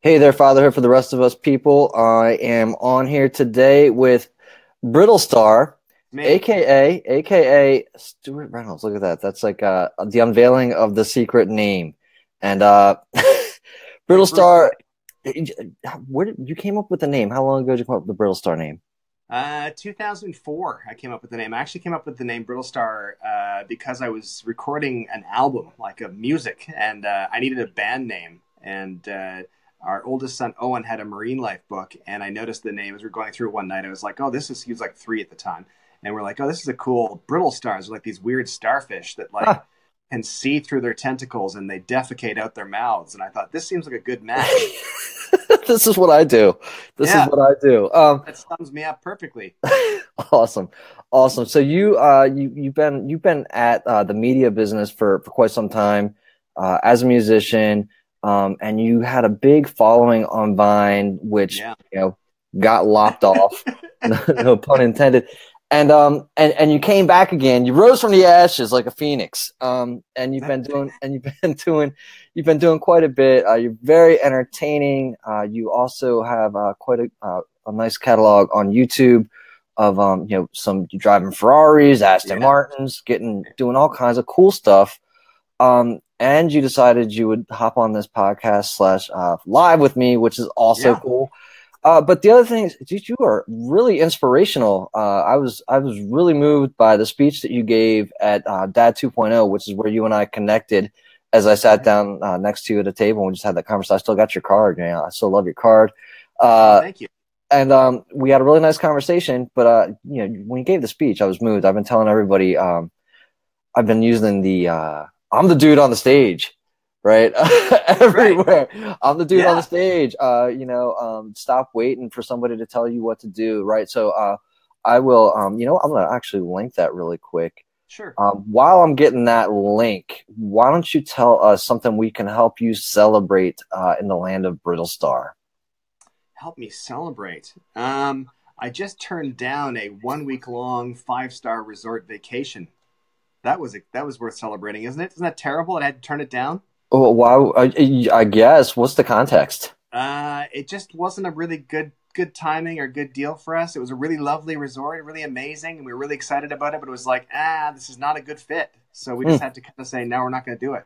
Hey there, Fatherhood for the rest of us people. I am on here today with Brittlestar, Me. aka Stewart Reynolds. Look at that. That's like the unveiling of the secret name. And Thanks for Brittlestar, reminding. where did you came up with the name? How long ago did you come up with the Brittlestar name? 2004, I came up with the name. I actually came up with the name Brittlestar because I was recording an album, like of music, and I needed a band name. And our oldest son Owen had a marine life book, and I noticed the name as we were going through it one night. I was like, "Oh, this is." He was like 3 at the time, and we're like, "Oh, this is a cool brittle stars, like these weird starfish that like can see through their tentacles and they defecate out their mouths." And I thought this seems like a good match. This is what I do. This is Yeah, what I do. that sums me up perfectly. Awesome, awesome. So you've been at the media business for quite some time as a musician, and you had a big following on Vine, which Yeah. got lopped off, no pun intended. And you came back again. You rose from the ashes like a phoenix. And you've been doing quite a bit. You're very entertaining. You also have quite a nice catalog on YouTube of some you driving Ferraris, Aston Yeah. Martins, doing all kinds of cool stuff. And you decided you would hop on this podcast slash live with me, which is also Yeah. cool. But the other thing is, dude, you are really inspirational. I was really moved by the speech that you gave at Dad 2.0, which is where you and I connected. As I sat down next to you at a table and we just had that conversation. I still got your card, man. I still love your card. Oh, Uh, thank you. and we had a really nice conversation. But when you gave the speech, I was moved. I've been telling everybody. I've been using the I'm the dude on the stage, right? Right. Everywhere. I'm the dude on the Yeah. stage. Stop waiting for somebody to tell you what to do, right? So I will I'm gonna actually link that really quick. Sure. While I'm getting that link, why don't you tell us something we can help you celebrate in the land of Brittlestar? Help me celebrate. I just turned down a 1 week long 5-star resort vacation. That was worth celebrating, isn't it? Isn't that terrible? I had to turn it down. Oh, wow, I guess. What's the context? It just wasn't a really good timing or good deal for us. It was a really lovely resort, really amazing, and we were really excited about it. But it was like, this is not a good fit. So we just Hmm. had to kind of say, no, we're not going to do it.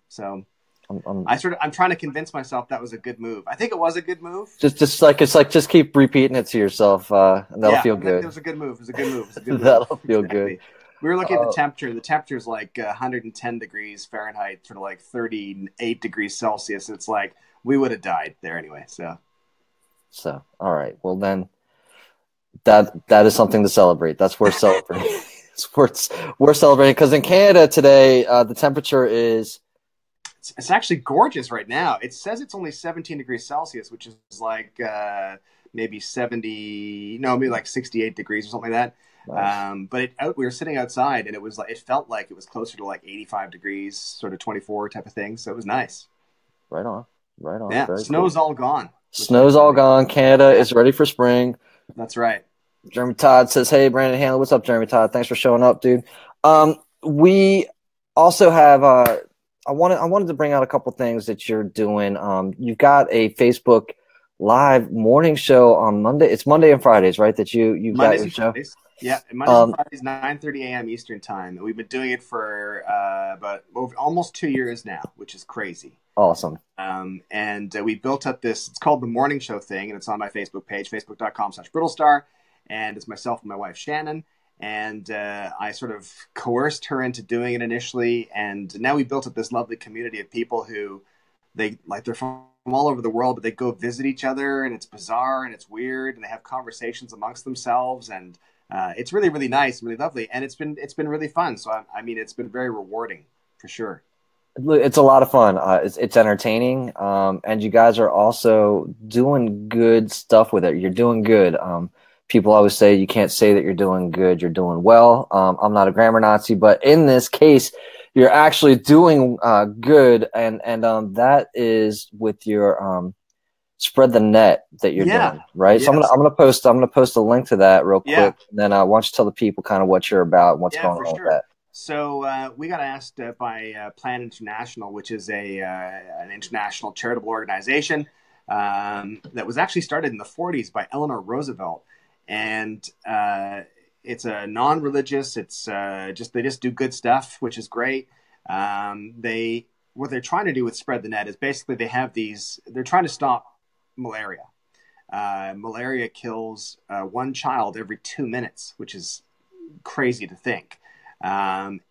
So I'm I'm trying to convince myself that was a good move. I think it was a good move. just like it's like just keep repeating it to yourself, and that'll Yeah, feel that good. was a good move. It was a good move. It was a good move. That'll feel good. Exactly. We were looking at the Uh, temperature. The temperature is like 110 degrees Fahrenheit, sort of like 38 degrees Celsius. It's like we would have died there anyway. So so, all right. Well, then that is something to celebrate. That's worth celebrating. We're celebrating because in Canada today, the temperature is it's actually gorgeous right now. It says it's only 17 degrees Celsius, which is like maybe 70, no, maybe like 68 degrees or something like that. nice. We were sitting outside and it was like, it felt like it was closer to like 85 degrees, sort of 24 type of thing. So it was nice. Right on. Right on. Yeah. Very Snow's cool. all gone, which is Snow's all exciting. gone. Canada Yeah, is ready for spring. that's right. Jeremy Todd says, "Hey, Brandon Handley, what's up, Jeremy Todd? Thanks for showing up, dude." We also have. I wanted to bring out a couple things that you're doing. You've got a Facebook Live morning show on Monday. It's Monday and Fridays, right? That you've got Mondays your and show. Fridays. Yeah, Mondays and Um, Fridays, 9:30 a.m. Eastern time. And we've been doing it for about almost 2 years now, which is crazy. awesome. And we built up this, it's called the morning show thing, and it's on my Facebook page, facebook.com/Brittlestar. And it's myself and my wife, Shannon. And I sort of coerced her into doing it initially. And now we built up this lovely community of people who they're from all over the world, but they go visit each other, and it's bizarre and it's weird, and they have conversations amongst themselves. And it's really, really nice and really lovely. And it's been really fun. So I mean, it's been very rewarding for sure. It's a lot of fun. It's entertaining, and you guys are also doing good stuff with it. You're doing good. People always say you can't say that you're doing good. You're doing well. I'm not a grammar Nazi, but in this case, you're actually doing good, and that is with your spread the net that you're Yeah. doing, right? So Yes. I'm gonna post a link to that real Yeah. quick, and then why don't you tell the people kind of what you're about, and what's Yeah, going for on with sure. that? So we got asked by Plan International, which is an international charitable organization, that was actually started in the 40s by Eleanor Roosevelt. And it's a non-religious. It's they just do good stuff, which is great. What they're trying to do with Spread the Net is basically they're trying to stop malaria. Malaria kills one child every 2 minutes, which is crazy to think. And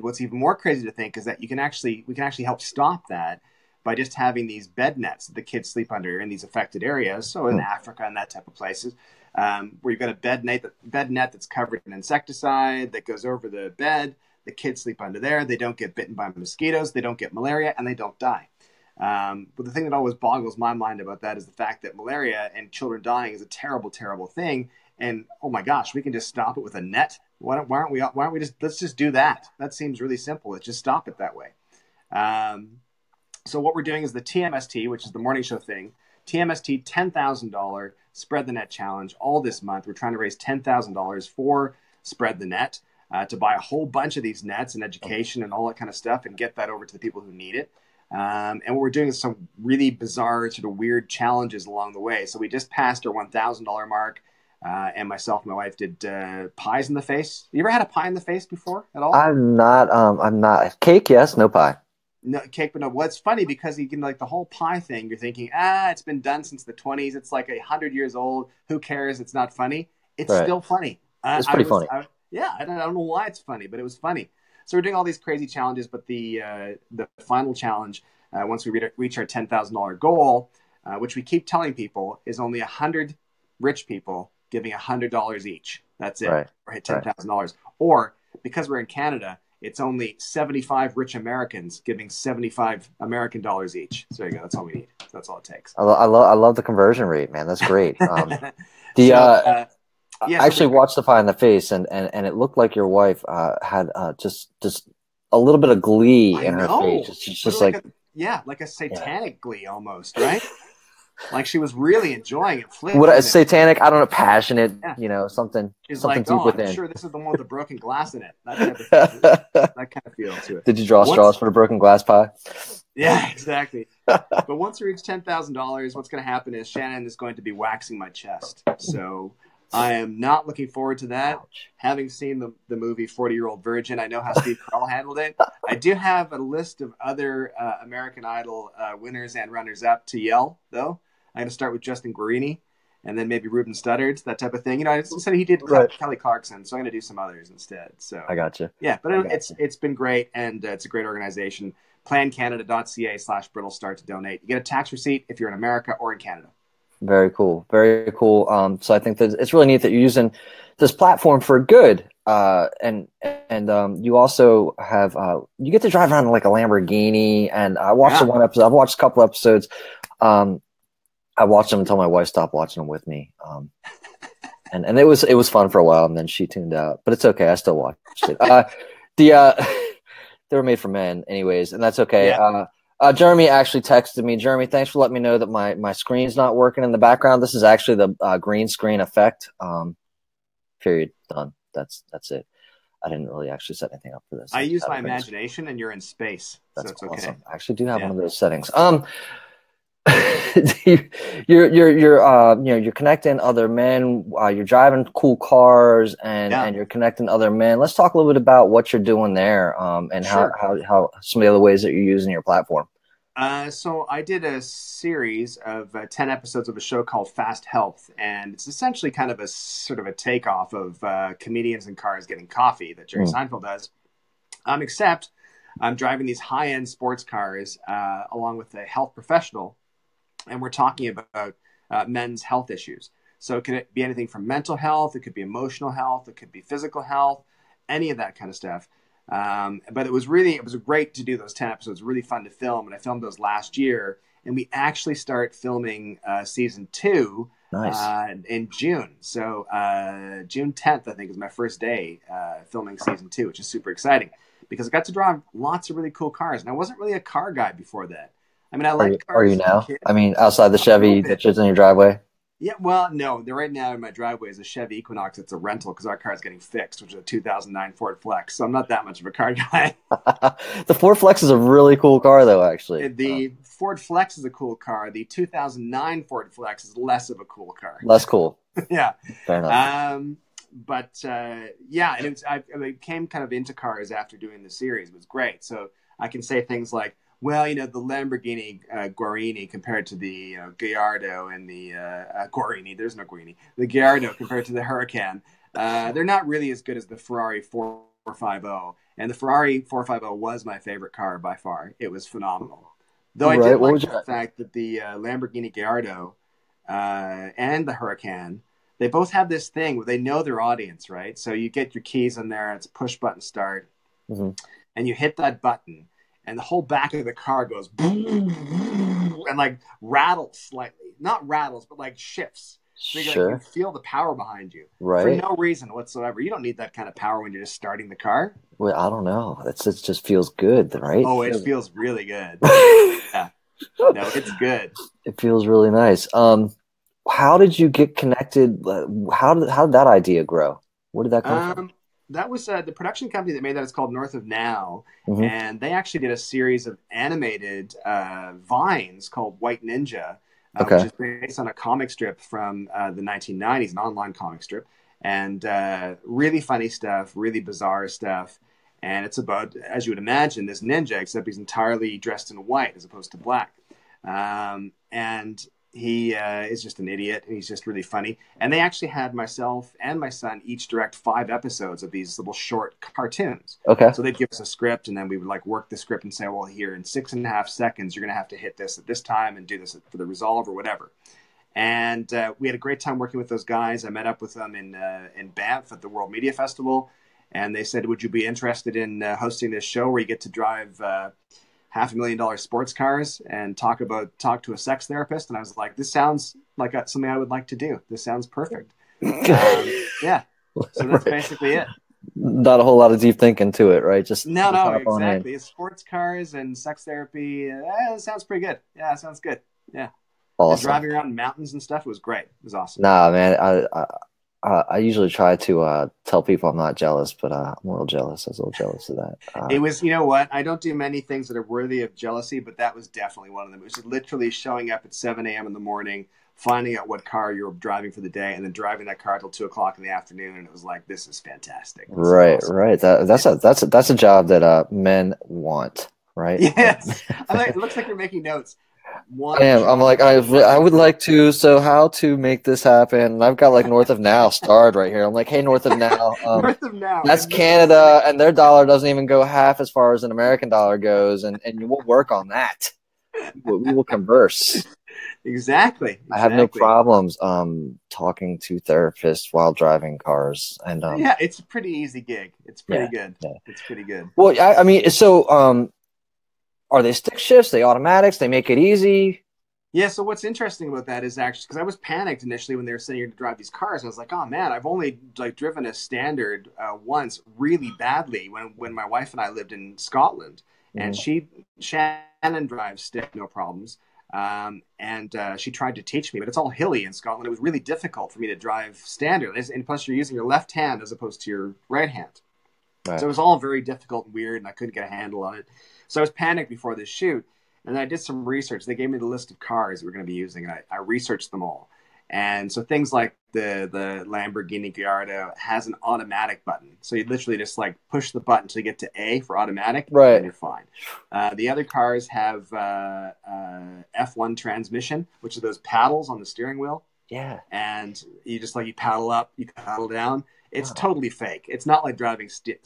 what's even more crazy to think is that we can actually help stop that by just having these bed nets that the kids sleep under in these affected areas. So in Africa and that type of places, where you've got a bed net that's covered in insecticide that goes over the bed. The kids sleep under there. They don't get bitten by mosquitoes. They don't get malaria, and they don't die. But the thing that always boggles my mind about that is the fact that malaria and children dying is a terrible, terrible thing. And oh my gosh, we can just stop it with a net. Why aren't we let's just do that? That seems really simple. Let's just stop it that way. So what we're doing is the TMST, which is the morning show thing. TMST $10,000 Spread the Net challenge all this month. We're trying to raise $10,000 for Spread the Net to buy a whole bunch of these nets and education and all that kind of stuff and get that over to the people who need it. And what we're doing is some really bizarre, sort of weird challenges along the way. So we just passed our $1,000 mark, and myself and my wife did pies in the face. You ever had a pie in the face before at all? I'm not. Cake, yes, no pie. No cake, but no. Well, it's funny because you can like the whole pie thing. You're thinking, it's been done since the 20s. It's like 100 years old. Who cares? It's not funny. It's still funny. It's pretty funny. I don't know why it's funny, but it was funny. So we're doing all these crazy challenges, but the final challenge, once we reach our $10,000 goal, which we keep telling people is only 100 rich people giving $100 each. That's it. Right. Or hit $10,000. Or because we're in Canada, it's only 75 rich Americans giving 75 American dollars each. So there you go. That's all we need. That's all it takes. I love the conversion rate, man. That's great. I actually watched the pie in the face, and it looked like your wife had just a little bit of glee in her face. It's just like a satanic glee almost, right? Like she was really enjoying it. What satanic? I don't know, passionate. Something. She's something like, deep within. I'm sure this is the one with the broken glass in it. That kind of feel to it. Did you draw straws for the broken glass pie? Yeah, exactly. But once we reach $10,000, what's going to happen is Shannon is going to be waxing my chest. So I am not looking forward to that. Ouch. Having seen the movie 40-Year-Old Virgin, I know how Steve Carell handled it. I do have a list of other American Idol winners and runners-up to yell, though. I'm going to start with Justin Guarini, and then maybe Ruben Studdard, that type of thing. I said he did Kelly Clarkson, so I'm going to do some others instead. So I got you. Yeah, but it's been great, and it's a great organization. PlanCanada.ca/Brittlestar to donate. You get a tax receipt if you're in America or in Canada. Very cool. Very cool. So I think that it's really neat that you're using this platform for good. And you also have you get to drive around in like a Lamborghini. And I watched the one episode. I've watched a couple episodes. I watched them until my wife stopped watching them with me. And it was fun for a while, and then she tuned out. But it's okay. I still watched it. They were made for men, anyways, and that's okay. Yeah. Jeremy actually texted me. Jeremy, thanks for letting me know that my screen's not working in the background. This is actually the green screen effect. Period. Done. That's it. I didn't really actually set anything up for this. I use my imagination, and you're in space. That's so it's awesome. Okay. I actually do have one of those settings. You're connecting other men. You're driving cool cars, and you're connecting other men. Let's talk a little bit about what you're doing there, and Sure. how some of the other ways that you're using your platform. So I did a series of 10 episodes of a show called Fast Health, and it's essentially kind of a sort of a takeoff of comedians in cars getting coffee that Jerry Seinfeld does. Except I'm driving these high-end sports cars along with a health professional, and we're talking about men's health issues. So it could be anything from mental health, it could be emotional health, it could be physical health, any of that kind of stuff. But it was great to do those 10 episodes, really fun to film. And I filmed those last year, and we actually start filming season 2 in June. So June 10th, I think, is my first day filming season 2, which is super exciting because I got to drive lots of really cool cars. And I wasn't really a car guy before that. I mean, I like cars. Are you now? I mean, outside the Chevy that's just in your driveway? Yeah, well, no, right now in my driveway is a Chevy Equinox. It's a rental because our car is getting fixed, which is a 2009 Ford Flex. So I'm not that much of a car guy. The Ford Flex is a really cool car, though. Actually, The Ford Flex is a cool car. The 2009 Ford Flex is less of a cool car. less cool. Yeah. Fair enough. Yeah, and I came kind of into cars after doing the series. It was great. So I can say things like, well, the Lamborghini Guarini compared to the Gallardo and the Guarini. There's no Guarini. The Gallardo compared to the Huracan. They're not really as good as the Ferrari 450. And the Ferrari 450 was my favorite car by far. It was phenomenal. Though I Right. did What like would you? the fact that the Lamborghini Gallardo and the Huracan, they both have this thing where they know their audience, right? So you get your keys in there, it's a push button start, Mhm. and you hit that button, and the whole back of the car goes boom, and like rattles slightly. Not rattles, but like shifts. So you Sure. feel the power behind you for Right. no reason whatsoever. You don't need that kind of power when you're just starting the car. Well, I don't know. It just feels good, right? Oh, it feels really good. Yeah. No, it's good. It feels really nice. How did you get connected? How did that idea grow? Where did that come from? Um, that was the production company that made that. It's called North of Now, Hmm. and they actually did a series of animated vines called White Ninja, which Okay. is based on a comic strip from the 1990s, an online comic strip, and really funny stuff, really bizarre stuff. And it's about, as you would imagine, this ninja, except he's entirely dressed in white as opposed to black. And he is just an idiot, and he's just really funny. And they actually had myself and my son each direct 5 episodes of these little short cartoons. Okay. So they'd give us a script, and then we would like work the script and say, well, here in 6.5 seconds, you're going to have to hit this at this time and do this for the resolve or whatever. And we had a great time working with those guys. I met up with them in Banff at the World Media Festival, and they said, would you be interested in hosting this show where you get to drive $500,000 sports cars and talk to a sex therapist? And I was like, this sounds like something I would like to do. This sounds perfect. Yeah. So that's Right. basically it. Not a whole lot of deep thinking to it, right? Just No, hop on in. exactly. It's sports cars and sex therapy. It sounds pretty good. Yeah, it sounds good. Yeah. And Awesome. driving around in mountains and stuff was great. It was awesome. Nah, man. I usually try to tell people I'm not jealous, but I'm a little jealous. I was a little jealous of that. It was, you know what? I don't do many things that are worthy of jealousy, but that was definitely one of them. It was literally showing up at 7 a.m. in the morning, finding out what car you were driving for the day, and then driving that car till 2 o'clock in the afternoon. And it was like, this is fantastic. This is Right, awesome. right. That's a job that men want, right? Yes. It looks like you're making notes. I Want am. I'm job. like, I would like to. So, how to make this happen? And I've got like North of Now starred right here. I'm like, hey, North of Now. North of Now. That's Canada, and their dollar doesn't even go half as far as an American dollar goes, and we'll work on that. We will converse. Exactly. I have no problems talking to therapists while driving cars, and Yeah, it's a pretty easy gig. It's pretty yeah, good. yeah. It's pretty good. Well, I mean, so are they stick shifts? They automatics? They make it easy? Yeah, so what's interesting about that is actually because I was panicked initially when they were saying you're to drive these cars. And I was like, oh man, I've only like driven a standard once really badly when my wife and I lived in Scotland, and Shannon drives stick, no problems. And she tried to teach me, but it's all hilly in Scotland. It was really difficult for me to drive standard, and plus you're using your left hand as opposed to your right hand. Right. So it was all very difficult and weird, and I couldn't get a handle on it. So I was panicked before this shoot. And then I did some research. They gave me the list of cars we're going to be using, and I researched them all. And so things like the Lamborghini Gallardo has an automatic button. So you literally just like push the button to get to A for automatic, Right. and you're fine. The other cars have F1 transmission, which are those paddles on the steering wheel. Yeah. And you just you paddle up, you paddle down. It's Wow. totally fake. It's not like driving stick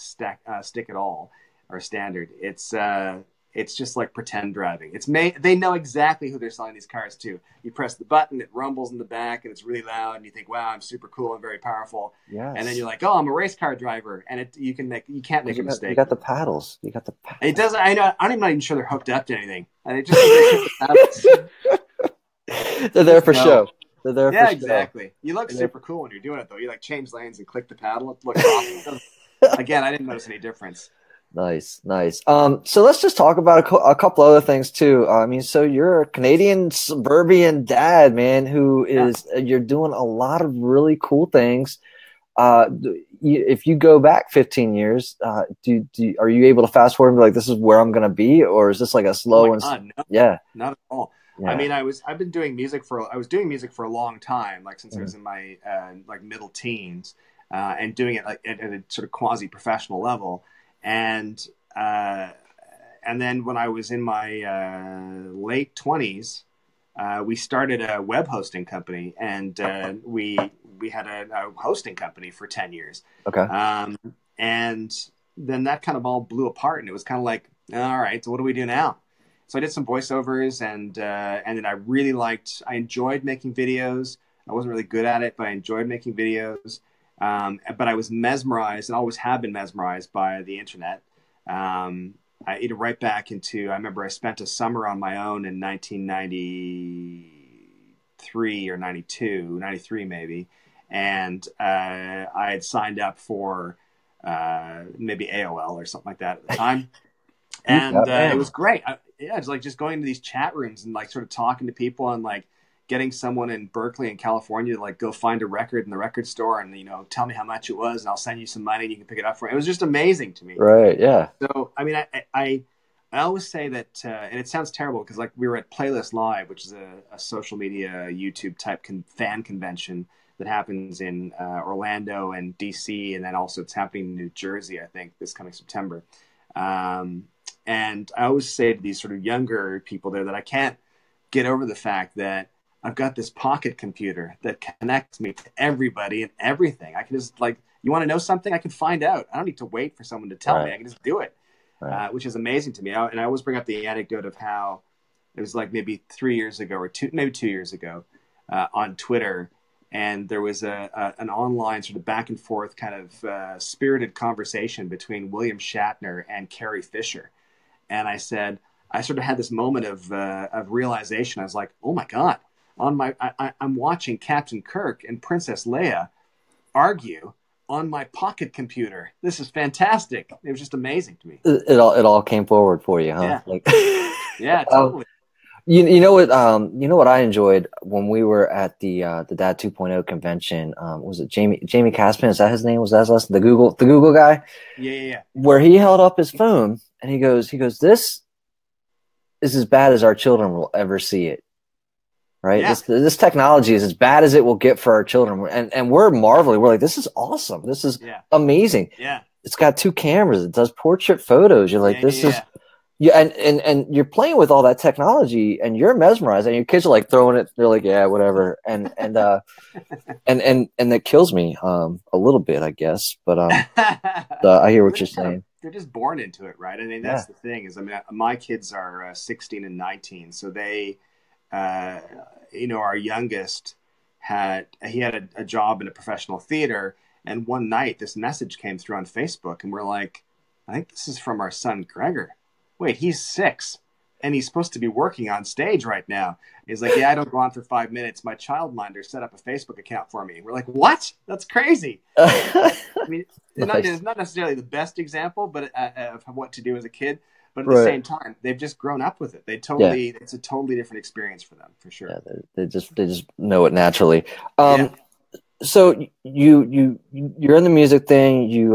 at all or standard. It's just like pretend driving. They know exactly who they're selling these cars to. You press the button, it rumbles in the back, and it's really loud, and you think, "Wow, I'm super cool and very powerful." Yes. And then you're like, "Oh, I'm a race car driver," and you can't make a mistake. You got the paddles. You got the paddles. It doesn't. I know. I'm not even sure they're hooked up to anything. And it just They're there for show. They're there for show. Exactly. You look super cool when you're doing it, though. You change lanes and click the paddle. It looks awesome. Again, I didn't notice any difference. Nice, nice. So let's just talk about a couple other things too. I mean, so you're a Canadian suburban dad, man, who Yeah. is you're doing a lot of really cool things. If you go back 15 years, are you able to fast forward and be like, this is where I'm gonna be, or is this like a Oh my slow and God, no, yeah, not at all. I yeah, mean, I've been doing music I was doing music for a long time, like since I mhm, was in my like middle teens, and doing it like at a sort of quasi professional level, and uh, and then when I was in my late 20s, we started a web hosting company, and we had a hosting company for 10 years, okay, um, and then that kind of all blew apart, and it was kind of like, all right, so what do we do now? So I did some voiceovers, and then I enjoyed making videos. I wasn't really good at it, but I enjoyed making videos. But I was mesmerized, and always have been mesmerized by the internet. Um, right back into, I remember I spent a summer on my own in 1993 or 92, 93 maybe. And I had signed up for maybe AOL or something like that at the time. you And got it was mail, great. Yeah, it's like just going to these chat rooms and like sort of talking to people, and like getting someone in Berkeley in California to like go find a record in the record store, and tell me how much it was, and I'll send you some money and you can pick it up for me. It was just amazing to me. right? Yeah, So I mean, I always say that, and it sounds terrible because like we were at Playlist Live, which is a social media YouTube type fan convention that happens in Orlando and DC, and then also it's happening in New Jersey, I think, this coming September. Um, and I always say to these sort of younger people there that I can't get over the fact that I've got this pocket computer that connects me to everybody and everything. I can just like, you want to know something? I can find out. I don't need to wait for someone to tell me. right, I can just do it, right. which is amazing to me. And I always bring up the anecdote of how it was like maybe 3 years ago or maybe 2 years ago, on Twitter, and there was an online sort of back and forth kind of spirited conversation between William Shatner and Carrie Fisher. And I sort of had this moment of realization. I was like, oh my God, I'm watching Captain Kirk and Princess Leia argue on my pocket computer. This is fantastic. It was just amazing to me. It all came forward for you, huh? Yeah. Like, Yeah, um, totally. you know what I enjoyed when we were at the Dad 2.0 convention. Was it Jamie Caspin? Is that his name? Was that his last? The Google guy, Yeah, yeah, yeah. where he held up his phone and he goes, this is as bad as our children will ever see it. Right? Yeah, This technology is as bad as it will get for our children, and we're marveling. We're like, this is awesome. This is yeah, amazing. yeah, It's got two cameras. It does portrait photos. You're like, yeah, this yeah, is yeah. yeah, and you're playing with all that technology, and you're mesmerized, and your kids are like throwing it. They're like, yeah, whatever, and that kills me a little bit, I guess. But I hear Well, what you're saying. they're just born into it, right? I mean, Yeah, that's the thing is, I mean, my kids are 16 and 19, so uh, our youngest he had a job in a professional theater, and one night this message came through on Facebook, and we're like, I think this is from our son Gregor. Wait, he's 6, and he's supposed to be working on stage right now. He's like, yeah, I don't go on for 5 minutes. My childminder set up a Facebook account for me. We're like, what? That's crazy. I mean, nice, it's not necessarily the best example, but of what to do as a kid. But at the right? same time, they've just grown up with it. Yeah, It's a totally different experience for them, for yeah. sure. They just know it naturally. Yeah. So you're in the music thing. You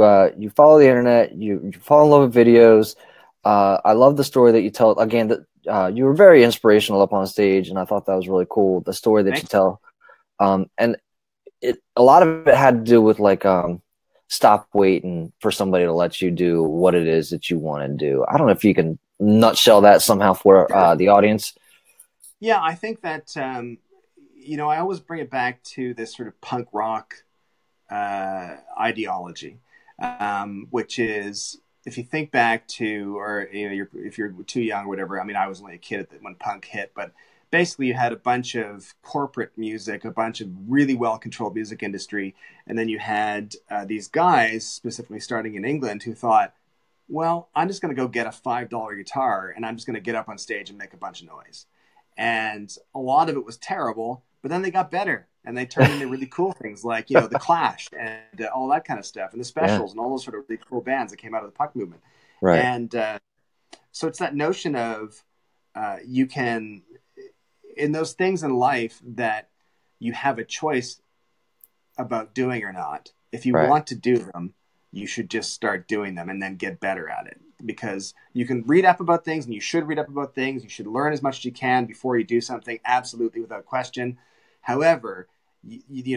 follow the internet. You fall in love with videos. I love the story that you tell. Again, that you were very inspirational up on stage, and I thought that was really cool. The story that you Thanks. tell, and a lot of it had to do with like stop waiting for somebody to let you do what it is that you want to do. I don't know if you can nutshell that somehow for Sure. the audience. Yeah, I think that, I always bring it back to this sort of punk rock ideology, which is, if you think back to, or if you're too young or whatever. I mean, I was only a kid when punk hit, but basically you had a bunch of corporate music, a bunch of really well controlled music industry, and then you had these guys, specifically starting in England, who thought, well, I'm just going to go get a $5 guitar and I'm just going to get up on stage and make a bunch of noise. And a lot of it was terrible, but then they got better and they turned into really cool things like, the Clash and all that kind of stuff, and the Yeah, Specials and all those sort of really cool bands that came out of the punk movement. Right. And so it's that notion of you can, in those things in life that you have a choice about doing or not. If you Right. want to do them, you should just start doing them and then get better at it. Because you can read up about things, and you should read up about things. You should learn as much as you can before you do something, absolutely, without question. However,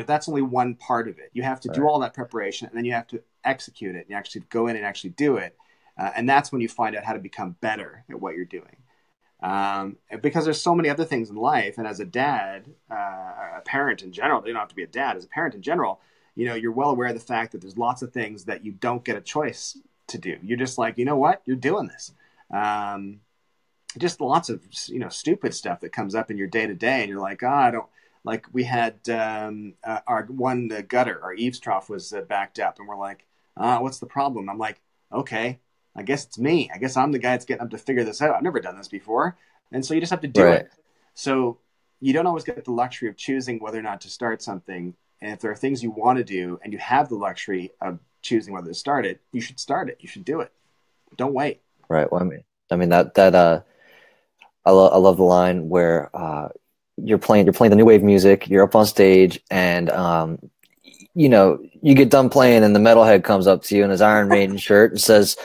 that's only one part of it. You have to do Right. all that preparation, and then you have to execute it. You actually go in and actually do it. And that's when you find out how to become better at what you're doing. Because there's so many other things in life, and as a dad, a parent in general, you don't have to be a dad. As a parent in general, you're well aware of the fact that there's lots of things that you don't get a choice to do. You're just like, you know what, you're doing this. Just lots of stupid stuff that comes up in your day to day, and you're like, I don't. Like we had our one gutter, our eaves trough was backed up, and we're like, what's the problem? I'm like, okay, I guess it's me. I guess I'm the guy that's getting up to figure this out. I've never done this before. And so you just have to do Right. it. So you don't always get the luxury of choosing whether or not to start something. And if there are things you want to do and you have the luxury of choosing whether to start it, you should start it. You should do it. Don't wait. Right. Well, I mean that I love the line where you're playing the new wave music, you're up on stage, and you get done playing, and the metalhead comes up to you in his Iron Maiden shirt and says,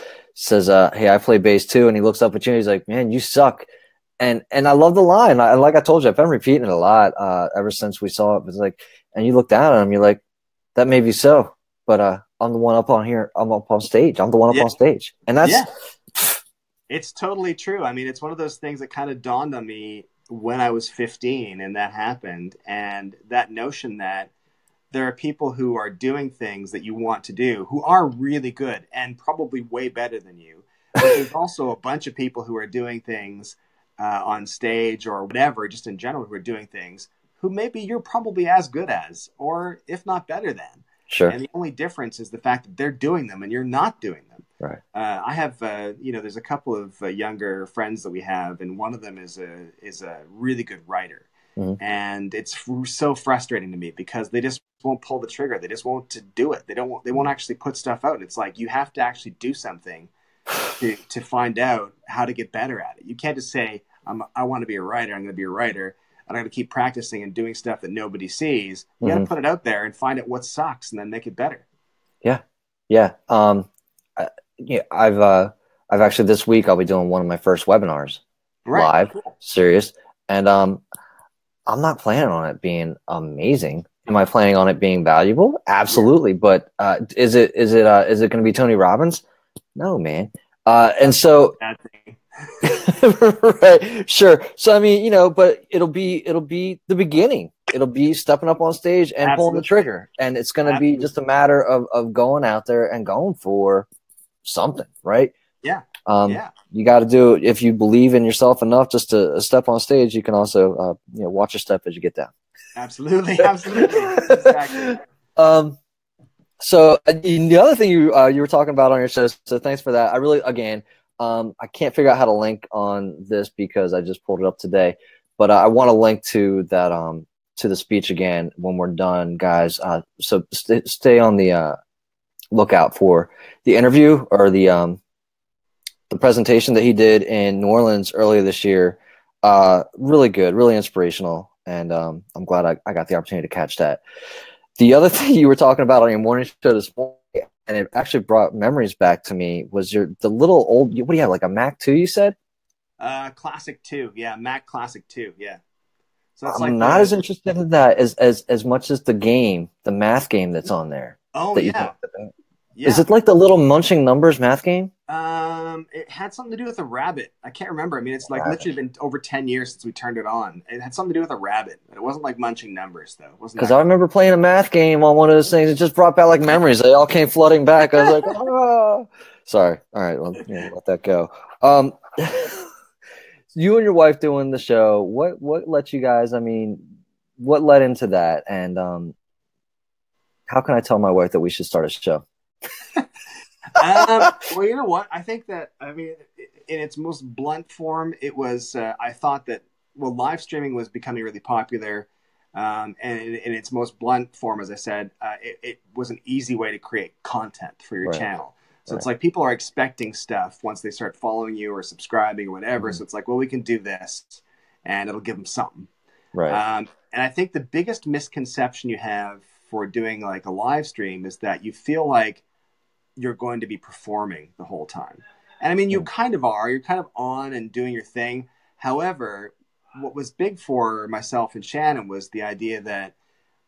"Hey, I play bass too," and he looks up at you and he's like, "Man, you suck." And I love the line. Like I told you, I've been repeating it a lot ever since we saw it. It's like, and you look down at him, you're like, that may be so, but I'm the one up on here. I'm up on stage. I'm the one up Yeah. on stage, and that's Yeah. It's totally true. I mean, it's one of those things that kind of dawned on me when I was 15 and that happened. And that notion that there are people who are doing things that you want to do who are really good and probably way better than you. But there's also a bunch of people who are doing things on stage or whatever, just in general, who are doing things who maybe you're probably as good as, or if not better than. sure. And the only difference is the fact that they're doing them and you're not doing them. Right. I have, there's a couple of younger friends that we have, and one of them is a really good writer. Mm-hmm. And it's so frustrating to me because they just won't pull the trigger. They just won't to do it. They won't actually put stuff out. It's like you have to actually do something to find out how to get better at it. You can't just say, I want to be a writer. I'm going to be a writer. And I'm going to keep practicing and doing stuff that nobody sees. You got to put it out there and find out what sucks and then make it better. Yeah. Yeah. Yeah. I've actually this week I'll be doing one of my first webinars live, Cool. serious, and I'm not planning on it being amazing. Am I planning on it being valuable? Absolutely. But is it going to be Tony Robbins? No, man. And so, right, sure. So I mean, but it'll be the beginning. It'll be stepping up on stage and pulling the trigger, and it's going to be just a matter of going out there and going for something, right? Yeah. You got to do it. If you believe in yourself enough just to step on stage, you can also watch your step as you get down. Absolutely. Exactly. So the other thing you were talking about on your show, so thanks for that. I really, again, I can't figure out how to link on this because I just pulled it up today, but I want to link to that to the speech again when we're done, guys. So stay on the lookout for the interview or the presentation that he did in New Orleans earlier this year. Really good, really inspirational, and I'm glad I got the opportunity to catch that. The other thing you were talking about on your morning show this morning, and it actually brought memories back to me, was the little old, what do you have, like a Mac 2, you said? Classic 2. Yeah, Mac Classic 2. Yeah. So it's I'm not as interested in that as much as the math game that's on there. Oh, that yeah. You talked about. Yeah. Is it like the little munching numbers math game? It had something to do with a rabbit. I can't remember. I mean, it's like literally been over 10 years since we turned it on. It had something to do with a rabbit, but it wasn't like munching numbers, though. Because I remember playing a math game on one of those things. It just brought back like memories. They all came flooding back. I was like, oh. Sorry. All right. Well, let that go. You and your wife doing the show, what let you guys, I mean, what led into that? And how can I tell my wife that we should start a show? Well, you know what? I think that, I mean, in its most blunt form, it was, I thought that, live streaming was becoming really popular. And in its most blunt form, as I said, it was an easy way to create content for your channel. So it's like people are expecting stuff once they start following you or subscribing or whatever. So it's like, well, we can do this, and it'll give them something. Right. And I think the biggest misconception you have for doing like a live stream is that you feel like you're going to be performing the whole time. And I mean, you kind of are. You're kind of on and doing your thing. However, what was big for myself and Shannon was the idea that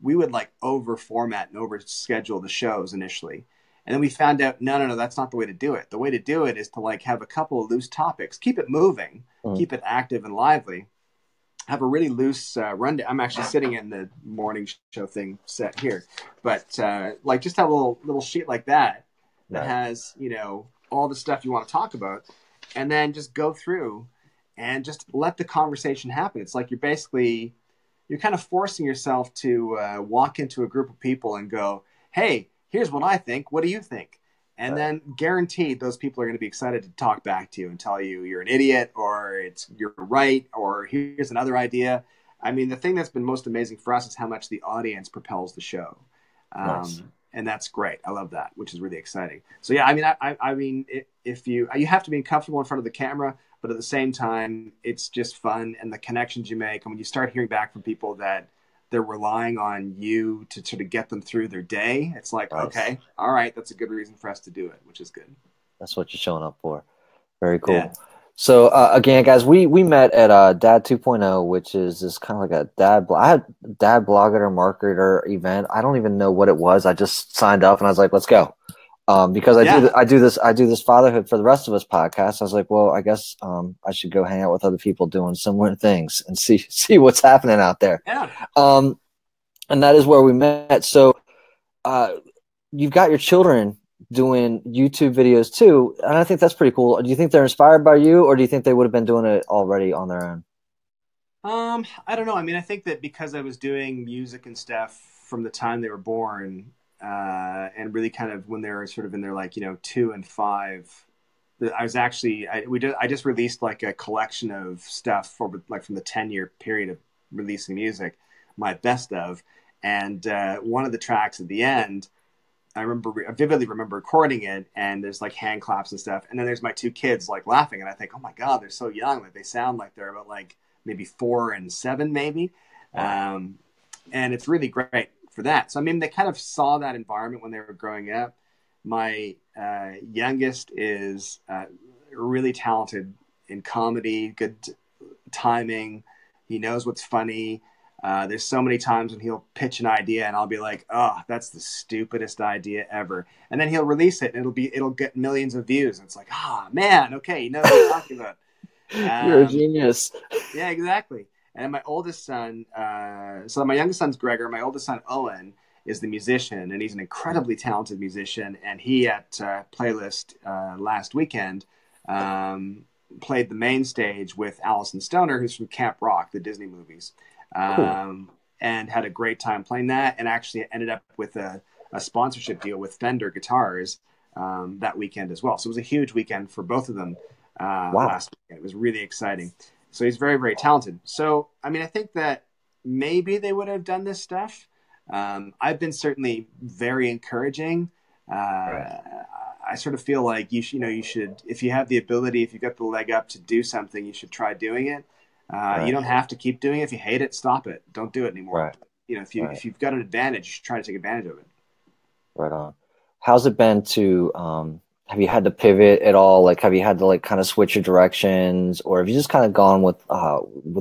we would like over format and over schedule the shows initially. And then we found out, no, that's not the way to do it. The way to do it is to like have a couple of loose topics, keep it moving, keep it active and lively, have a really loose rundown. I'm actually sitting in the morning show thing set here, but like just have a little sheet like that has, you know, all the stuff you want to talk about, and then just go through and just let the conversation happen. It's like you're kind of forcing yourself to walk into a group of people and go, hey, here's what I think. What do you think? And then guaranteed those people are going to be excited to talk back to you and tell you you're an idiot or you're right or here's another idea. I mean, the thing that's been most amazing for us is how much the audience propels the show. Nice. And that's great. I love that, which is really exciting. So yeah, I mean, I mean, if you have to be comfortable in front of the camera, but at the same time, it's just fun and the connections you make. And when you start hearing back from people that they're relying on you to sort of get them through their day, it's like, okay, all right, that's a good reason for us to do it, which is good. That's what you're showing up for. Very cool. Yeah. So again, guys, we met at Dad 2.0, which is this kind of like a dad blogger marketer event. I don't even know what it was. I just signed up and I was like, let's go. Because I do this Fatherhood for the Rest of Us podcast. I was like, well, I guess I should go hang out with other people doing similar things and see what's happening out there. Yeah. And that is where we met. So you've got your children doing YouTube videos too, and I think that's pretty cool. Do you think they're inspired by you, or do you think they would have been doing it already on their own? I don't know. I mean, I think that because I was doing music and stuff from the time they were born, and really kind of when they were sort of in their 2 and 5, I was actually I just released like a collection of stuff for like from the 10-year period of releasing music, my best of, and one of the tracks at the end, I vividly remember recording it, and there's like hand claps and stuff, and then there's my 2 kids like laughing, and I think, oh my god, they're so young, like they sound like they're about like maybe 4 and 7 maybe. And it's really great for that. So I mean, they kind of saw that environment when they were growing up. My youngest is really talented in comedy, good timing, he knows what's funny. There's so many times when he'll pitch an idea and I'll be like, oh, that's the stupidest idea ever. And then he'll release it and it'll get millions of views. And it's like, oh man, okay, you know what I'm talking about. You're a genius. Yeah, exactly. And my oldest son, so my youngest son's Gregor, my oldest son, Owen, is the musician, and he's an incredibly talented musician. And he at Playlist last weekend played the main stage with Allison Stoner, who's from Camp Rock, the Disney movies. Cool. And had a great time playing that, and actually ended up with a sponsorship deal with Fender Guitars that weekend as well. So it was a huge weekend for both of them last weekend. It was really exciting. So he's very, very talented. So, I mean, I think that maybe they would have done this stuff. I've been certainly very encouraging. I sort of feel like you should, if you have the ability, if you've got the leg up to do something, you should try doing it. You don't have to keep doing it. If you hate it, stop it. Don't do it anymore. Right. If you've got an advantage, you should try to take advantage of it. Right on. How's it been to, have you had to pivot at all? Like, have you had to like kind of switch your directions, or have you just kind of gone with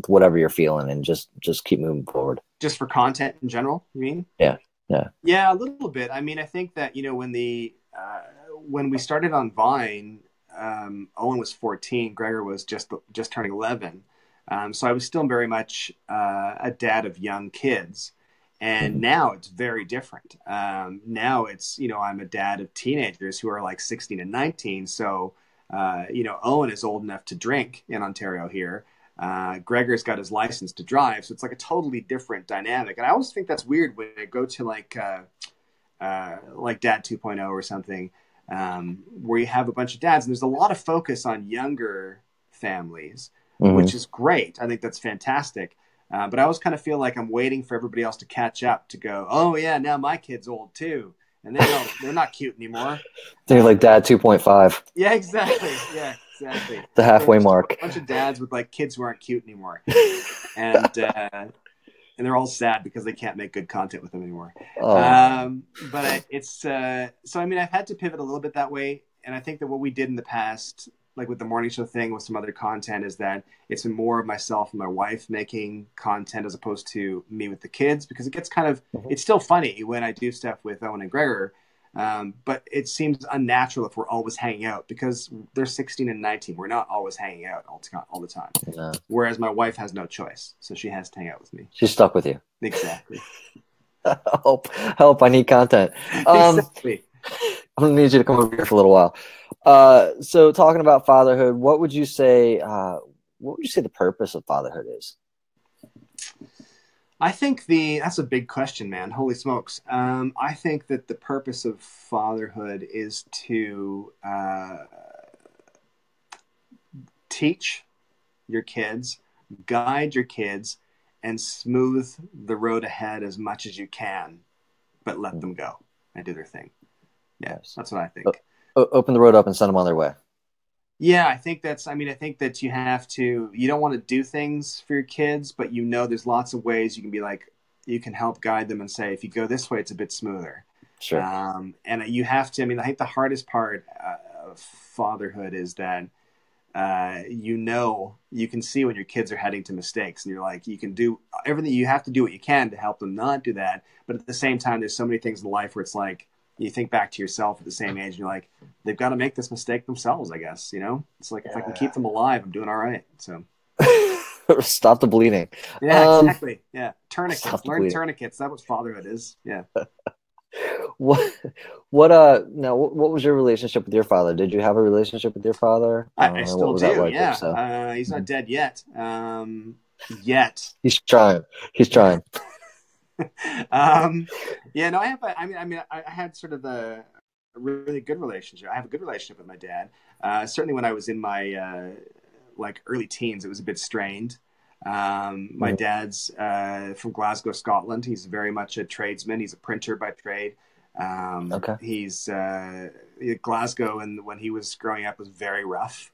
whatever you're feeling and just keep moving forward? Just for content in general, you mean? Yeah. Yeah, a little bit. I mean, I think that, when we started on Vine, Owen was 14, Gregor was just turning 11. So I was still very much a dad of young kids. And now it's very different. Now it's, I'm a dad of teenagers who are like 16 and 19. So, Owen is old enough to drink in Ontario here. Gregor's got his license to drive. So it's like a totally different dynamic. And I always think that's weird when I go to like Dad 2.0 or something, where you have a bunch of dads and there's a lot of focus on younger families, which is great. I think that's fantastic. But I always kind of feel like I'm waiting for everybody else to catch up to go, oh yeah, now my kid's old too. and they're not cute anymore. They're like Dad 2.5. Yeah, exactly. Yeah, exactly. The halfway mark. A bunch of dads with like kids who aren't cute anymore, and they're all sad because they can't make good content with them anymore. Oh. But it's so I mean, I've had to pivot a little bit that way, and I think that what we did in the past, like with the morning show thing, with some other content, is that it's been more of myself and my wife making content as opposed to me with the kids, because it gets kind of it's still funny when I do stuff with Owen and Gregor. But it seems unnatural if we're always hanging out because they're 16 and 19. We're not always hanging out all the time. No. Whereas my wife has no choice, so she has to hang out with me. She's stuck with you. Exactly. Help! I need content. Exactly. I'm gonna need you to come over here for a little while. So talking about fatherhood, what would you say? What would you say the purpose of fatherhood is? I think that's a big question, man. Holy smokes. I think that the purpose of fatherhood is to teach your kids, guide your kids, and smooth the road ahead as much as you can, but let them go and do their thing. Yeah, Yes. that's what I think. Open the road up and send them on their way. Yeah, I think that you don't want to do things for your kids, but there's lots of ways you can be like, you can help guide them and say, if you go this way, it's a bit smoother. Sure. And you have to, I think the hardest part of fatherhood is that, you can see when your kids are heading to mistakes, and you're like, you can do everything, you have to do what you can to help them not do that. But at the same time, there's so many things in life where it's like, you think back to yourself at the same age and you're like, they've got to make this mistake themselves, I guess, it's like, if I can keep them alive, I'm doing all right. So Stop the bleeding. yeah, exactly. Yeah. Stop Learn bleeding. tourniquets. That's what fatherhood is. Yeah. What was your relationship with your father? Did you have a relationship with your father? I What still was that do. like? Yeah. He's not dead yet. Yet. He's trying. He's trying. Yeah, no, I had sort of a really good relationship. I have a good relationship with my dad. Certainly when I was in my like early teens, it was a bit strained. My dad's from Glasgow, Scotland. He's very much a tradesman. He's a printer by trade. Okay. He's Glasgow, and when he was growing up, was very rough.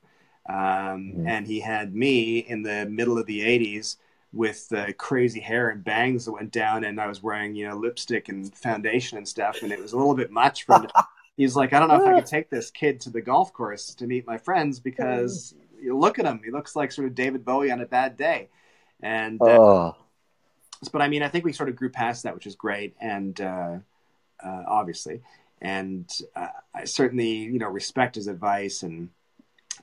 And he had me in the middle of the 80s with the crazy hair and bangs that went down, and I was wearing, lipstick and foundation and stuff, and it was a little bit much for him. He's like, I don't know if I could take this kid to the golf course to meet my friends, because you look at him, he looks like sort of David Bowie on a bad day. And but I think we sort of grew past that, which is great, and obviously, and I certainly respect his advice and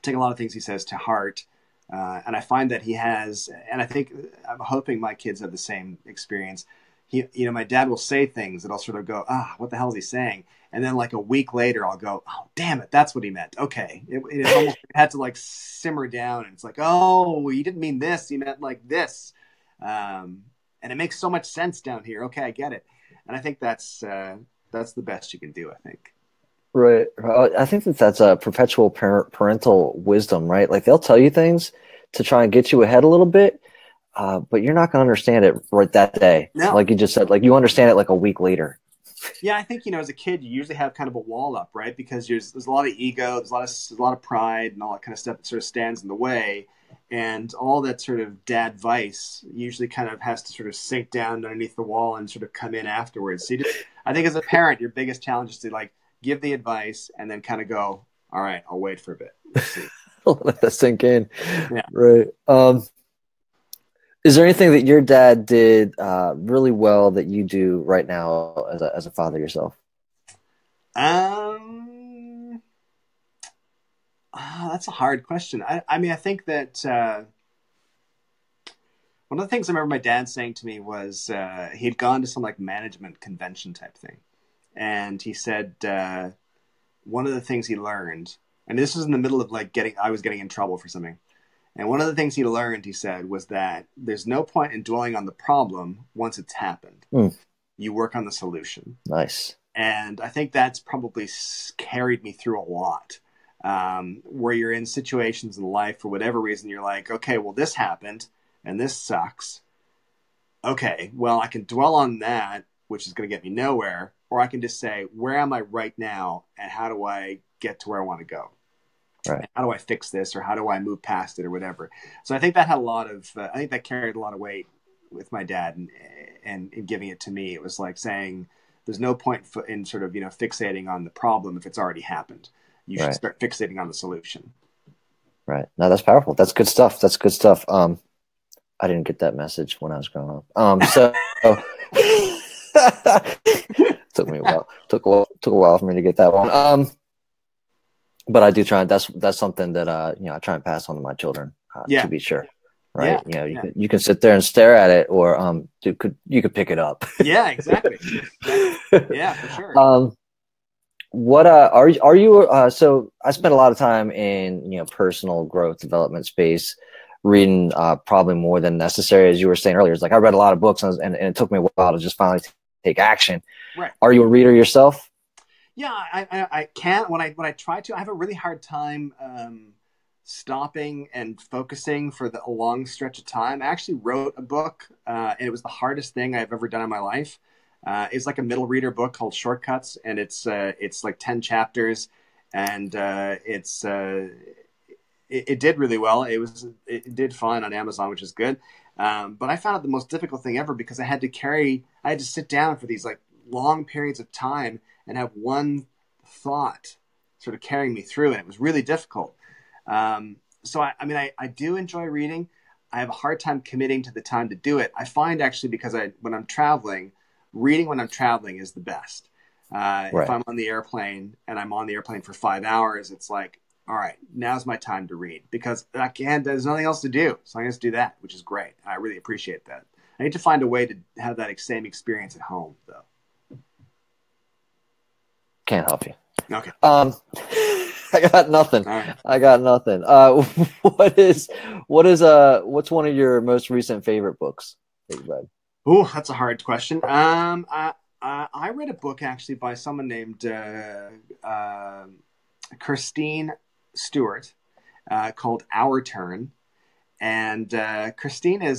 take a lot of things he says to heart. And I find that he has, and I'm hoping my kids have the same experience. My dad will say things that I'll sort of go, what the hell is he saying? And then like a week later, I'll go, oh, damn it, that's what he meant. Okay. It almost had to like simmer down. And it's like, oh, he didn't mean this. He meant like this. And it makes so much sense down here. Okay, I get it. And I think that's the best you can do, I think. Right. I think that's a perpetual parental wisdom, right? Like they'll tell you things to try and get you ahead a little bit, but you're not going to understand it right that day. No. Like you just said, like you understand it like a week later. Yeah, I think as a kid, you usually have kind of a wall up, right? Because there's a lot of ego, there's a lot of pride, and all that kind of stuff that sort of stands in the way, and all that sort of dad vice usually kind of has to sort of sink down underneath the wall and sort of come in afterwards. So I think as a parent, your biggest challenge is to like give the advice and then kind of go, all right, I'll wait for a bit. Let's see. Let that sink in. Yeah. Right. Is there anything that your dad did really well that you do right now as a father yourself? That's a hard question. I think that one of the things I remember my dad saying to me was he had gone to some like management convention type thing. And he said one of the things he learned, and this was in the middle of like I was getting in trouble for something. And one of the things he learned, he said, was that there's no point in dwelling on the problem once it's happened. You work on the solution. Nice. And I think that's probably carried me through a lot, where you're in situations in life for whatever reason, you're like, okay, well, this happened and this sucks. Okay, well, I can dwell on that which is going to get me nowhere, or I can just say, where am I right now, and how do I get to where I want to go? Right. How do I fix this, or how do I move past it, or whatever? So I think that had a lot of, I think that carried a lot of weight with my dad, and in giving it to me. It was like saying, there's no point in sort of, fixating on the problem if it's already happened. You should start fixating on the solution. Right. No, that's powerful. That's good stuff. That's good stuff. I didn't get that message when I was growing up. So took me a while. Took a while for me to get that one. But I do try, and that's something that I try and pass on to my children, to be sure. Right. You can sit there and stare at it, or you could pick it up. Yeah, exactly. Yeah, for sure. What are you so I spent a lot of time in personal growth development space, reading probably more than necessary, as you were saying earlier. It's like I read a lot of books, and it took me a while to just finally take action. Right. Are you a reader yourself? Yeah, I can't. When I try to, I have a really hard time stopping and focusing for a long stretch of time. I actually wrote a book, and it was the hardest thing I've ever done in my life. It's like a middle reader book called Shortcuts, and it's like 10 chapters, and it did really well. It did fine on Amazon, which is good. But I found it the most difficult thing ever, because I had to sit down for these like long periods of time and have one thought sort of carrying me through, and it was really difficult. So I do enjoy reading. I have a hard time committing to the time to do it. I find actually, because when I'm traveling, reading when I'm traveling is the best. If I'm on the airplane and I'm on the airplane for 5 hours, it's like, all right, now's my time to read, because there's nothing else to do. So I just do that, which is great. I really appreciate that. I need to find a way to have that same experience at home, though. Can't help you. Okay. I got nothing. Right. I got nothing. What's one of your most recent favorite books that you read? Oh, that's a hard question. I read a book actually by someone named Christine Stewart called Our Turn. And Christine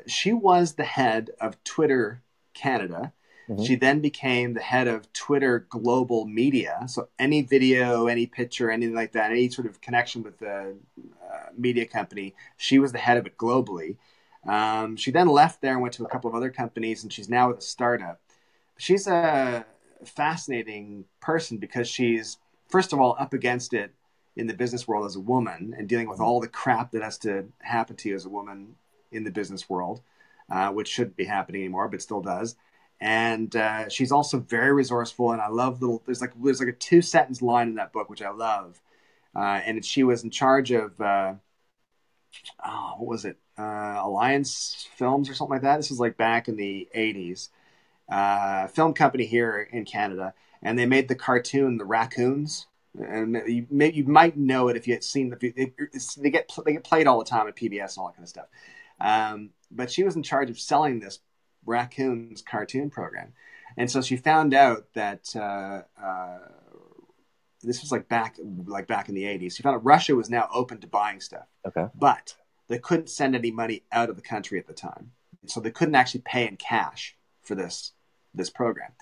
she was the head of Twitter Canada. Mm-hmm. She then became the head of Twitter Global Media. So any video, any picture, anything like that, any sort of connection with the media company, she was the head of it globally. She then left there and went to a couple of other companies, and she's now with a startup. She's a fascinating person, because she's, first of all, up against it in the business world as a woman, and dealing with all the crap that has to happen to you as a woman in the business world, which shouldn't be happening anymore, but still does. And she's also very resourceful, and I love there's like a 2-sentence line in that book which I love, and she was in charge of what was it, Alliance Films or something like that. This was like back in the 80s, film company here in Canada, and they made the cartoon The Raccoons. And you might know it if you had seen they get played all the time at PBS and all that kind of stuff. But she was in charge of selling this Raccoons cartoon program, and so she found out that this was back in the 80s. She found out Russia was now open to buying stuff. Okay, but they couldn't send any money out of the country at the time, so they couldn't actually pay in cash for this program.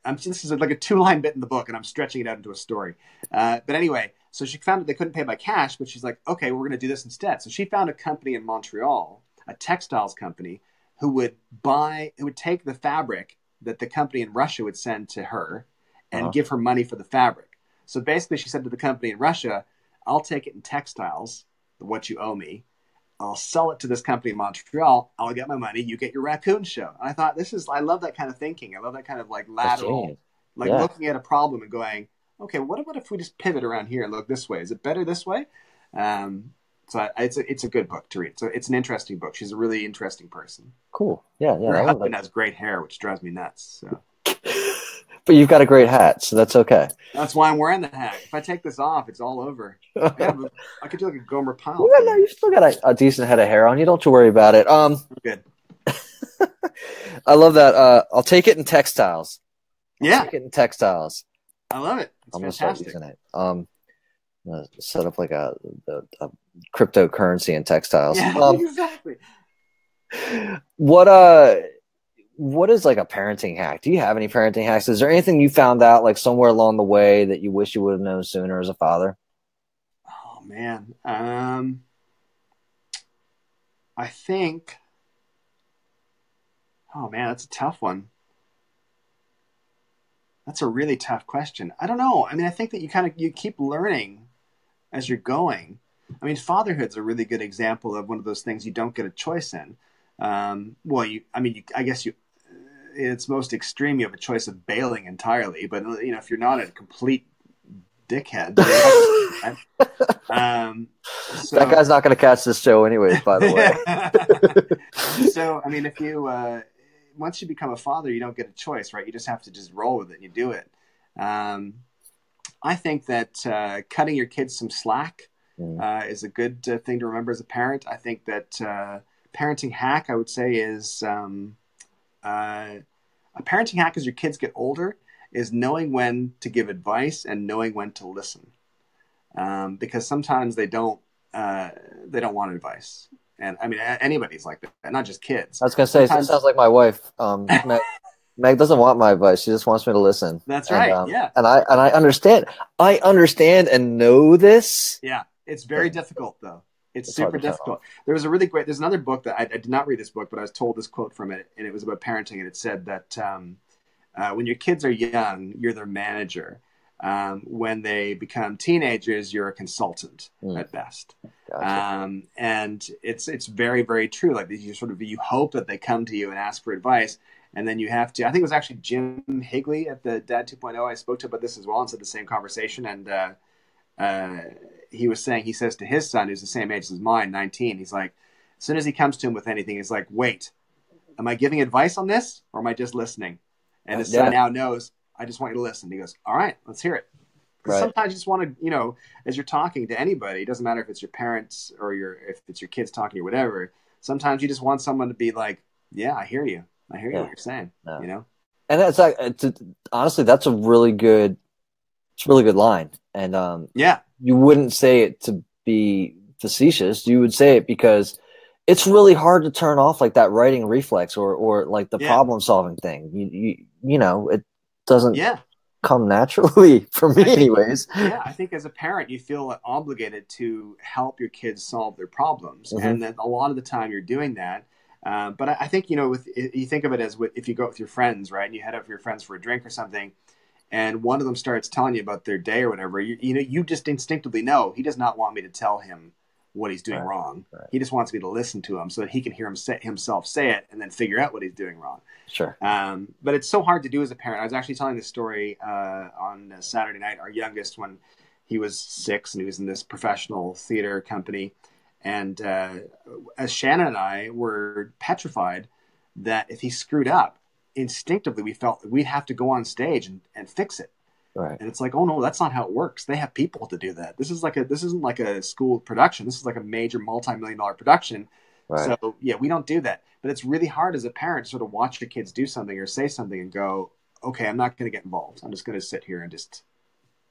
This is like a 2-line bit in the book, and I'm stretching it out into a story. But anyway, so she found that they couldn't pay by cash, but she's like, okay, we're going to do this instead. So she found a company in Montreal, a textiles company, who would take the fabric that the company in Russia would send to her and give her money for the fabric. So basically, she said to the company in Russia, I'll take it in textiles, what you owe me. I'll sell it to this company in Montreal. I'll get my money. You get your raccoon show. And I thought, I love that kind of thinking. I love that kind of lateral, looking at a problem and going, okay, what if we just pivot around here and look this way? Is it better this way? So it's a good book to read. So it's an interesting book. She's a really interesting person. Cool. Yeah. Her husband has great hair, which drives me nuts. So. But you've got a great hat, so that's okay. That's why I'm wearing the hat. If I take this off, it's all over. I could do like a Gomer Pyle. Well, no, you still got a decent head of hair on you. Don't you worry about it. Good. I love that. I'll take it in textiles. Take it in textiles. I love it. It's fantastic. I'm gonna set up like a cryptocurrency in textiles. Yeah, exactly. what is like a parenting hack? Do you have any parenting hacks? Is there anything you found out like somewhere along the way that you wish you would have known sooner as a father? Oh man. I think, oh man, that's a tough one. That's a really tough question. I don't know. I mean, I think that you keep learning as you're going. I mean, fatherhood's a really good example of one of those things you don't get a choice in. Well, I guess it's most extreme. You have a choice of bailing entirely, but if you're not a complete dickhead, That so guy's not going to catch this show anyways, by the way. so I mean, if you once you become a father, you don't get a choice, right? You just have to just roll with it and you do it. I think that cutting your kids some slack is a good thing to remember as a parent. I think that parenting hack, I would say, is a parenting hack as your kids get older is knowing when to give advice and knowing when to listen. Because sometimes they don't want advice. And I mean, anybody's like that, not just kids. I was going to say, it sounds like my wife. Meg doesn't want my advice. She just wants me to listen. That's right. Yeah. And I understand. I understand and know this. Yeah. It's very difficult though. It's super difficult. There's another book that I did not read this book, but I was told this quote from it, and it was about parenting. And it said that when your kids are young, you're their manager. When they become teenagers, you're a consultant at best. Gotcha. And it's very, very true. Like you hope that they come to you and ask for advice. And then you have to, I think it was actually Jim Higley at the Dad 2.0 I spoke to about this as well and said the same conversation. And he says to his son, who's the same age as mine, 19, he's like, as soon as he comes to him with anything, he's like, wait, am I giving advice on this or am I just listening? And his son now knows, I just want you to listen. He goes, all right, let's hear it. Because sometimes you just want to, as you're talking to anybody, it doesn't matter if it's your parents or if it's your kids talking or whatever. Sometimes you just want someone to be like, yeah, I hear you. I hear you what you're saying, And that's like, honestly, that's a really good line. And you wouldn't say it to be facetious. You would say it because it's really hard to turn off like that writing reflex or like the problem solving thing. It doesn't come naturally for me anyways. I think as a parent, you feel obligated to help your kids solve their problems. Mm-hmm. And then a lot of the time you're doing that. But I think, you think of it as if you go with your friends, right? And you head out with your friends for a drink or something, and one of them starts telling you about their day or whatever, you just instinctively know he does not want me to tell him what he's doing wrong. Right. He just wants me to listen to him so that he can hear himself say it and then figure out what he's doing wrong. Sure. But it's so hard to do as a parent. I was actually telling this story on Saturday night. Our youngest, when he was 6 and he was in this professional theater company. And as Shannon and I were petrified that if he screwed up, instinctively we felt that we'd have to go on stage and fix it. Right. And it's like, oh no, that's not how it works. They have people to do that. This isn't like a school production. This is like a major multi-million-dollar production. Right. So we don't do that. But it's really hard as a parent to sort of watch your kids do something or say something and go, okay, I'm not going to get involved. I'm just going to sit here and just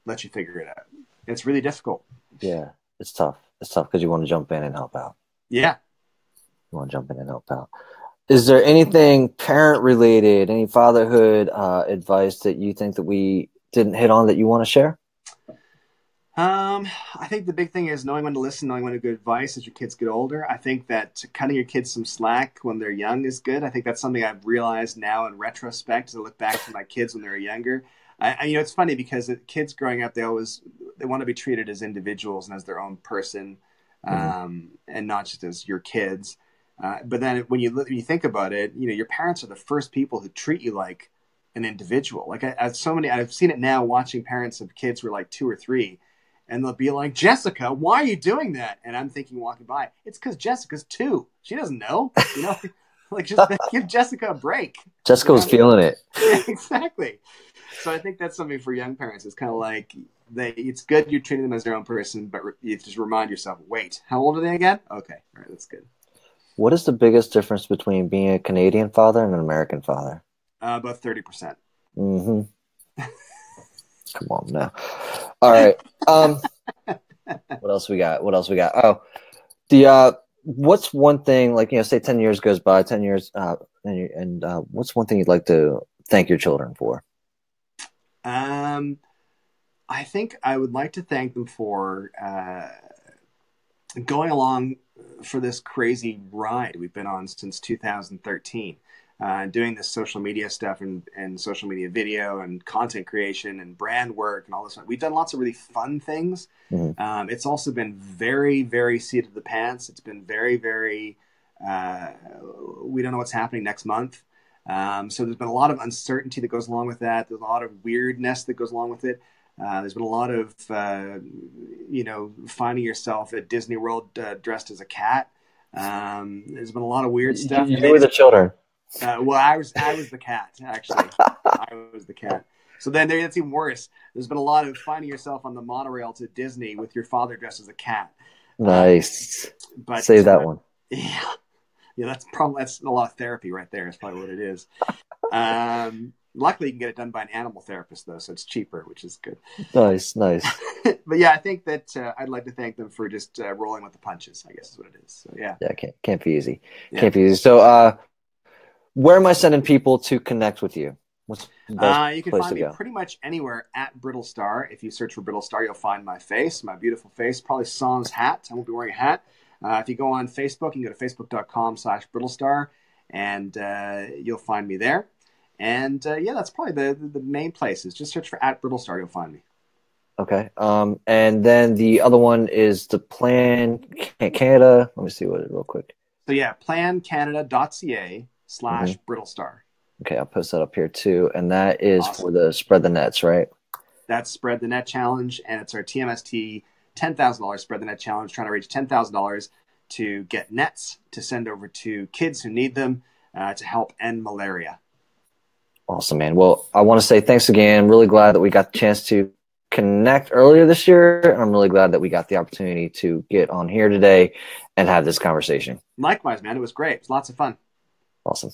let you figure it out. It's really difficult. Yeah, it's tough. It's tough because you want to jump in and help out. Yeah. You want to jump in and help out. Is there anything parent-related, any fatherhood advice that you think that we didn't hit on that you want to share? I think the big thing is knowing when to listen, knowing when to give advice as your kids get older. I think that cutting your kids some slack when they're young is good. I think that's something I've realized now in retrospect as I look back to my kids when they were younger. It's funny because kids growing up, they want to be treated as individuals and as their own person, and not just as your kids. But then when you think about it, your parents are the first people who treat you like an individual. Like I've seen it now watching parents of kids who are like 2 or 3, and they'll be like, Jessica, why are you doing that? And I'm thinking walking by, it's because Jessica's 2. She doesn't know, like just give Jessica a break. Jessica was feeling it. Yeah, exactly. So I think that's something for young parents. It's kind of like it's good you're treating them as their own person, but you just remind yourself, wait, how old are they again? Okay, all right, that's good. What is the biggest difference between being a Canadian father and an American father? About 30%. Mm-hmm. Come on now. All right. What else we got? Oh, what's one thing, like, say 10 years goes by, 10 years, what's one thing you'd like to thank your children for? Um, I think I would like to thank them for going along for this crazy ride we've been on since 2013. Doing this social media stuff and social media video and content creation and brand work and all this. We've done lots of really fun things. It's also been very, very seat of the pants. It's been very, very, we don't know what's happening next month. So there's been a lot of uncertainty that goes along with that. There's a lot of weirdness that goes along with it. There's been a lot of, finding yourself at Disney World dressed as a cat. There's been a lot of weird stuff. You were the children. Well, I was the cat, actually. I was the cat. So then that's even worse. There's been a lot of finding yourself on the monorail to Disney with your father dressed as a cat. Nice. But save that one. Yeah, that's a lot of therapy right there. Is probably what it is. Luckily, you can get it done by an animal therapist, though, so it's cheaper, which is good. Nice. But yeah, I think that I'd like to thank them for just rolling with the punches, I guess is what it is. So yeah. Yeah, can't be easy. Yeah. Can't be easy. So where am I sending people to connect with you? What's the best you can place find to me go? pretty much anywhere at Brittlestar. If you search for Brittlestar, you'll find my face, my beautiful face, probably sans hat. I won't be wearing a hat. If you go on Facebook, you can go to facebook.com/Brittlestar, and you'll find me there. And that's probably the main places. Just search for at Brittlestar, you'll find me. Okay. And then the other one is the Plan Canada. Let me see what it real quick. So yeah, plancanada.ca/Brittlestar. Okay, I'll post that up here too. And that is Awesome. for the Spread the Nets, right? That's Spread the Net Challenge, and it's our TMST $10,000 Spread the Net Challenge, trying to reach $10,000 to get nets to send over to kids who need them to help end malaria. Awesome, man. Well, I want to say thanks again. Really glad that we got the chance to connect earlier this year. And I'm really glad that we got the opportunity to get on here today and have this conversation. Likewise, man. It was great. It was lots of fun. Awesome.